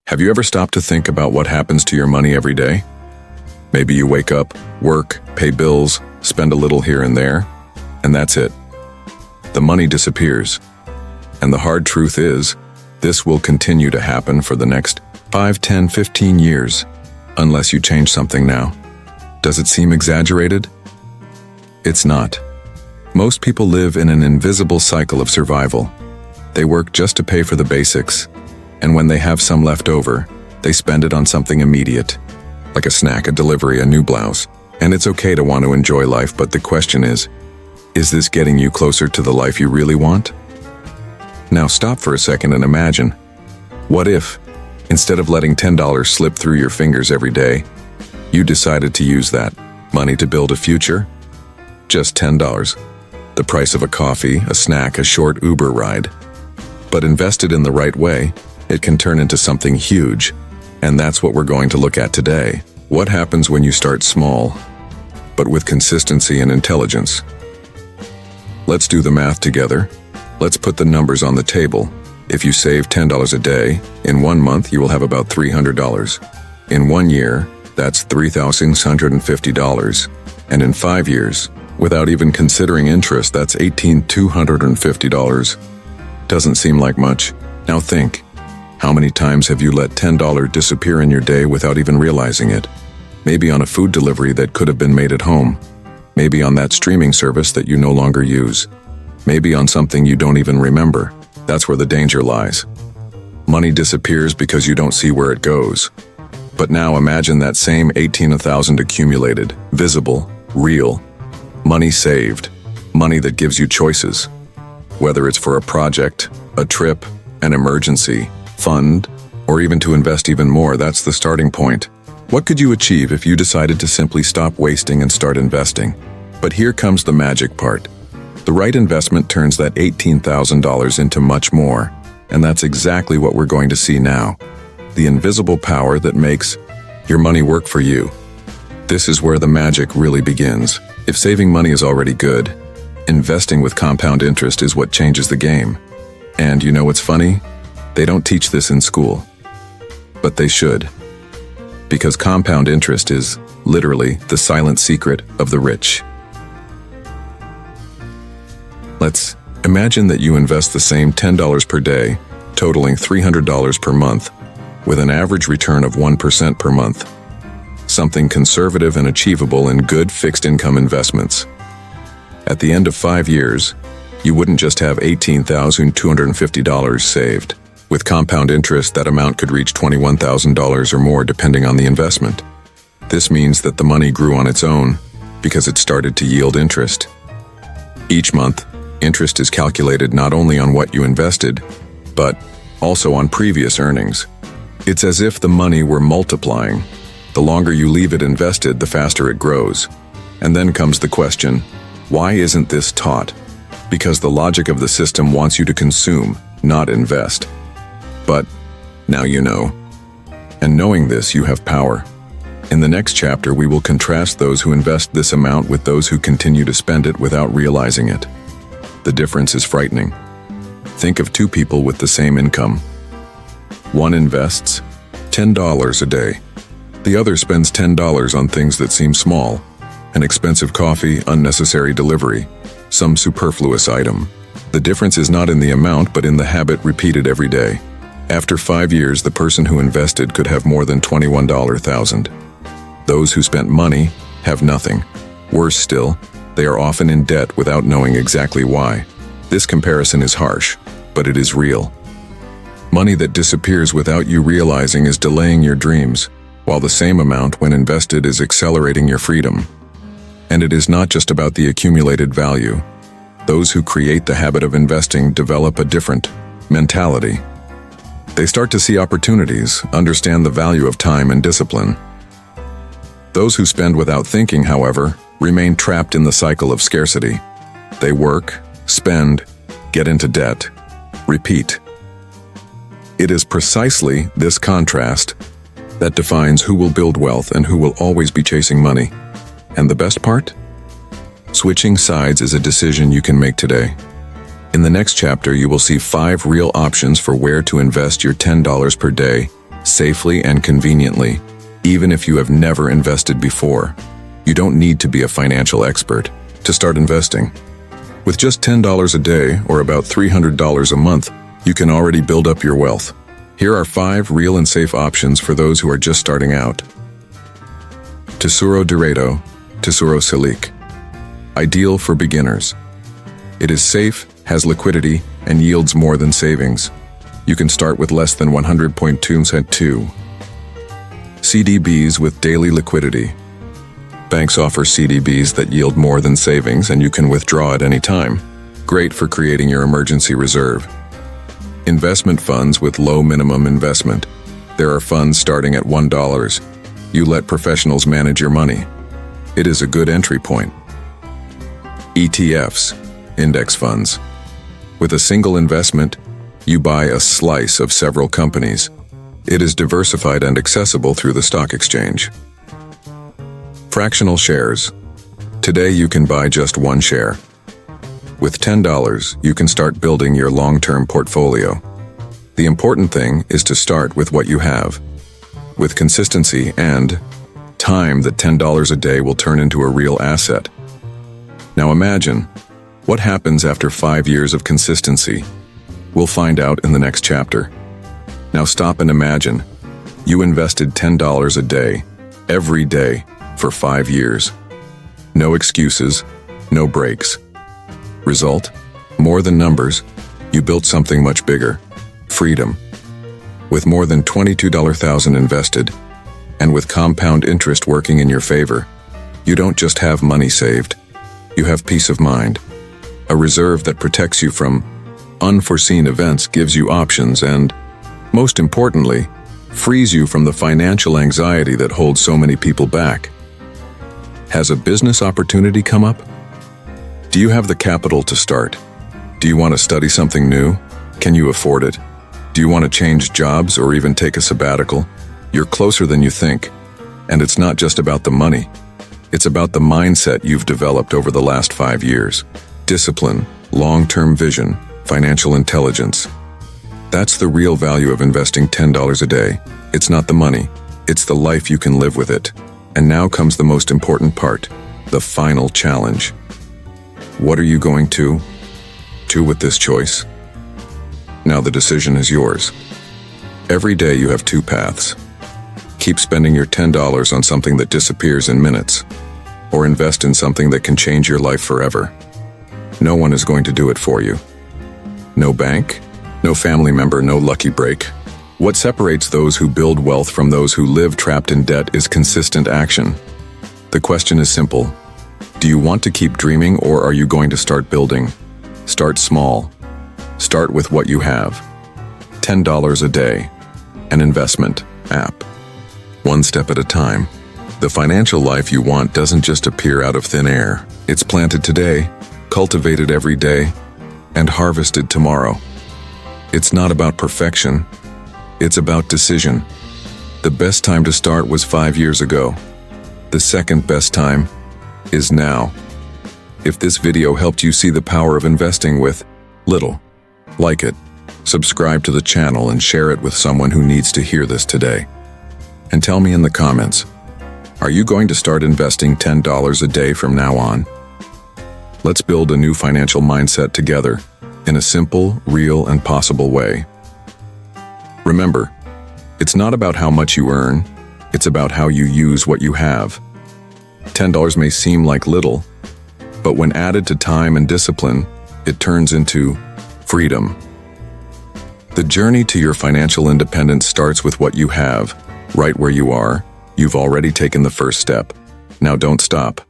Have you ever stopped to think about what happens to your money every day? Maybe you wake up, work, pay bills, spend a little here and there, and that's it. The money disappears. And the hard truth is, this will continue to happen for the next 5, 10, 15 years, unless you change something now. Does it seem exaggerated? It's not. Most people live in an invisible cycle of survival. They work just to pay for the basics, and when they have some left over, they spend it on something immediate, like a snack, a delivery, a new blouse. And it's okay to want to enjoy life, but the question is this getting you closer to the life you really want? Now stop for a second and imagine, what if, instead of letting $10 slip through your fingers every day, you decided to use that money to build a future? Just $10. The price of a coffee, a snack, a short Uber ride. But invested in the right way, it can turn into something huge. And that's what we're going to look at today. What happens when you start small, but with consistency and intelligence? Let's do the math together. Let's put the numbers on the table. If you save $10 a day, in 1 month you will have about $300. In 1 year, that's $3,650. And in 5 years, without even considering interest, that's $18,250. Doesn't seem like much. Now think, how many times have you let $10 disappear in your day without even realizing it? Maybe on a food delivery that could have been made at home. Maybe on that streaming service that you no longer use. Maybe on something you don't even remember. That's where the danger lies. Money disappears because you don't see where it goes. But now imagine that same $18,000 accumulated, visible, real. Money saved. Money that gives you choices. Whether it's for a project, a trip, an emergency, fund, or even to invest even more, that's the starting point. What could you achieve if you decided to simply stop wasting and start investing? But here comes the magic part. The right investment turns that $18,000 into much more, and that's exactly what we're going to see now. The invisible power that makes your money work for you. This is where the magic really begins. If saving money is already good, investing with compound interest is what changes the game. And you know what's funny? They don't teach this in school. But they should. Because compound interest is, literally, the silent secret of the rich. Let's imagine that you invest the same $10 per day, totaling $300 per month, with an average return of 1% per month. Something conservative and achievable in good fixed income investments. At the end of 5 years, you wouldn't just have $18,250 saved. With compound interest, that amount could reach $21,000 or more depending on the investment. This means that the money grew on its own because it started to yield interest. Each month, interest is calculated not only on what you invested, but also on previous earnings. It's as if the money were multiplying. The longer you leave it invested, the faster it grows. And then comes the question, why isn't this taught? Because the logic of the system wants you to consume, not invest. But now you know. And knowing this, you have power. In the next chapter, we will contrast those who invest this amount with those who continue to spend it without realizing it. The difference is frightening. Think of 2 people with the same income. One invests $10 a day. The other spends $10 on things that seem small. An expensive coffee, unnecessary delivery, some superfluous item. The difference is not in the amount, but in the habit repeated every day. After 5 years, the person who invested could have more than $21,000. Those who spent money have nothing. Worse still, they are often in debt without knowing exactly why. This comparison is harsh, but it is real. Money that disappears without you realizing is delaying your dreams, while the same amount, when invested, is accelerating your freedom. And it is not just about the accumulated value. Those who create the habit of investing develop a different mentality. They start to see opportunities, understand the value of time and discipline. Those who spend without thinking, however, remain trapped in the cycle of scarcity. They work, spend, get into debt, repeat. It is precisely this contrast that defines who will build wealth and who will always be chasing money. And the best part? Switching sides is a decision you can make today. In the next chapter, you will see 5 real options for where to invest your $10 per day safely and conveniently, even if you have never invested before. You don't need to be a financial expert to start investing. With just $10 a day, or about $300 a month, you can already build up your wealth. Here are 5 real and safe options for those who are just starting out. Tesoro Directo, Tesoro Selic. Ideal for beginners. It is safe, has liquidity, and yields more than savings. You can start with less than 100.2%. CDBs with daily liquidity. Banks offer CDBs that yield more than savings, and you can withdraw at any time. Great for creating your emergency reserve. Investment funds with low minimum investment. There are funds starting at $1. You let professionals manage your money. It is a good entry point. ETFs, index funds. With a single investment, you buy a slice of several companies. It is diversified and accessible through the stock exchange. Fractional shares. Today you can buy just one share. With $10, you can start building your long-term portfolio. The important thing is to start with what you have. With consistency and time, that $10 a day will turn into a real asset. Now imagine, what happens after 5 years of consistency? We'll find out in the next chapter. Now stop and imagine. You invested $10 a day, every day, for 5 years. No excuses, no breaks. Result? More than numbers, you built something much bigger. Freedom. With more than $22,000 invested, and with compound interest working in your favor, you don't just have money saved, you have peace of mind. A reserve that protects you from unforeseen events, gives you options, and, most importantly, frees you from the financial anxiety that holds so many people back. Has a business opportunity come up? Do you have the capital to start? Do you want to study something new? Can you afford it? Do you want to change jobs or even take a sabbatical? You're closer than you think. And it's not just about the money. It's about the mindset you've developed over the last 5 years. Discipline, long-term vision, financial intelligence. That's the real value of investing $10 a day. It's not the money, it's the life you can live with it. And now comes the most important part, the final challenge. What are you going to do with this choice? Now the decision is yours. Every day you have 2 paths. Keep spending your $10 on something that disappears in minutes, or invest in something that can change your life forever. No one is going to do it for you. No bank, no family member, no lucky break. What separates those who build wealth from those who live trapped in debt is consistent action. The question is simple. Do you want to keep dreaming, or are you going to start building? Start small. Start with what you have. $10 a day. An investment app. One step at a time. The financial life you want doesn't just appear out of thin air. It's planted today, cultivated every day, and harvested tomorrow. It's not about perfection. It's about decision. The best time to start was 5 years ago. The second best time is now. If this video helped you see the power of investing with little, like it, subscribe to the channel and share it with someone who needs to hear this today. And tell me in the comments, are you going to start investing $10 a day from now on? Let's build a new financial mindset together in a simple, real, and possible way. Remember, it's not about how much you earn, it's about how you use what you have. $10 may seem like little, but when added to time and discipline, it turns into freedom. The journey to your financial independence starts with what you have. Right where you are, you've already taken the first step. Now don't stop.